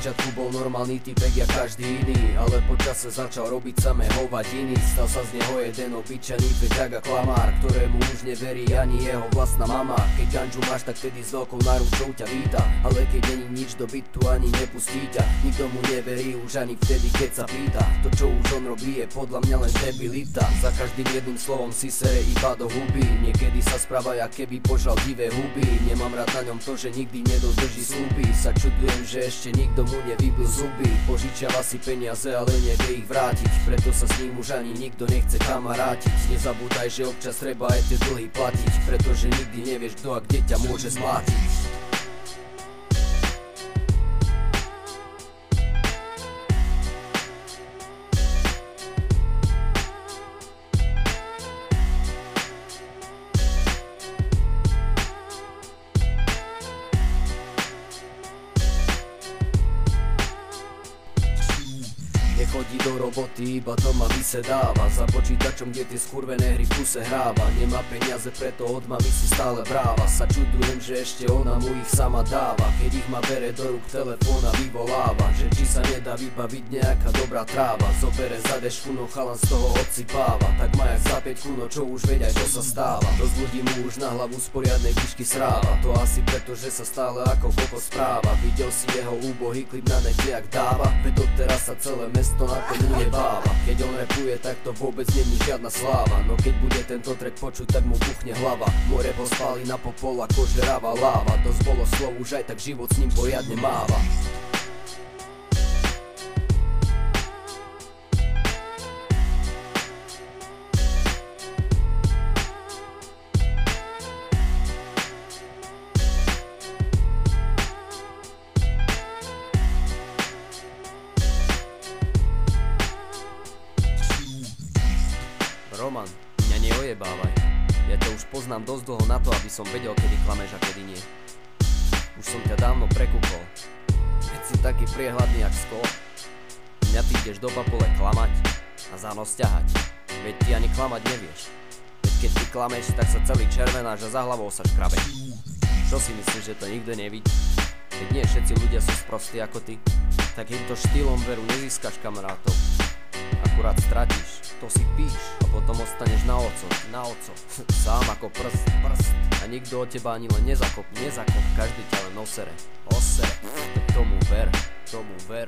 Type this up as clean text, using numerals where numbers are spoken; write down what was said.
Spočiatku bol normálny typek jak každý iný, ale počase začal robiť samé hovadiny. Stal sa z neho jeden obyčajný feťak a klamár, ktorému už neverí ani jeho vlastná mama. Keď ganžu máš, tak vtedy s veľkou náručou ťa víta, ale keď není nič do bytu ani nepustí ťa. Nikto mu neverí už ani vtedy, keď sa pýta. To čo už on robí je podľa mňa len debilita. Za každým jedným slovom si sere iba do huby. Niekedy sa správa, jak keby požal divé huby. Nemám rád na ňom to, že nikdy nedodrží sľuby. Sa čudujem, že ešte nikto mu nevybil zuby. Požičiava si peniaze, ale nevie ich vrátiť, preto sa s ním už ani nikto nechce kamarátiť. Nezabúdaj, že občas treba aj tie dlhy platiť, pretože nikdy nevieš, kto a kde ťa môže zmlátiť. Nechodí do roboty, iba doma vysedáva za počítačom, kde tie skurvené hry v kuse hráva. Nemá peniaze, preto od mami si stále vráva. Sa čudujem, že ešte ona mu ich sama dáva. Keď ich ma bere do rúk, telefón a vyvoláva, že či sa nedá vybaviť nejaká dobrá tráva. Zobere za dešku, no chalan z toho odsypáva. Tak má jak za 5, no čo už veď aj to sa stáva. Dosť ľudí mu už na hlavu z poriadnej kyšky sráva. To asi preto, že sa stále ako koko správa. Videl si jeho úbohý klip na nete, jak dáva. Veď doteraz sa celé mesto na tom ujebáva. Keď on rapuje, tak to vôbec není žiadna sláva. No keď bude tento track počuť, tak mu buchne hlava. More ho spáli na popol ako žeravá láva. Dosť bolo slov, už aj tak život s ním poriadne máva. Roman, mňa neojebávaj. Ja ťa už poznám dosť dlho na to, aby som vedel, kedy klameš a kedy nie. Už som ťa dávno prekúkol. Keď si taký priehľadný jak sklo, mňa ty ideš do papole klamať a za nos ťahať. Veď ty ani klamať nevieš. Veď keď ty klameš, tak sa celý červenáš a za hlavou sa škrabeš. Čo si myslíš, že to nikto nevidí? Keď nie všetci ľudia sú sprostí ako ty, tak týmto štýlom veru nezískaš kamarátov. Akurát stratíš, to si píš a potom ostaneš na oco, sám ako prst. A nikto od teba ani len nezakop, každý ťa len osere. Tak tomu ver.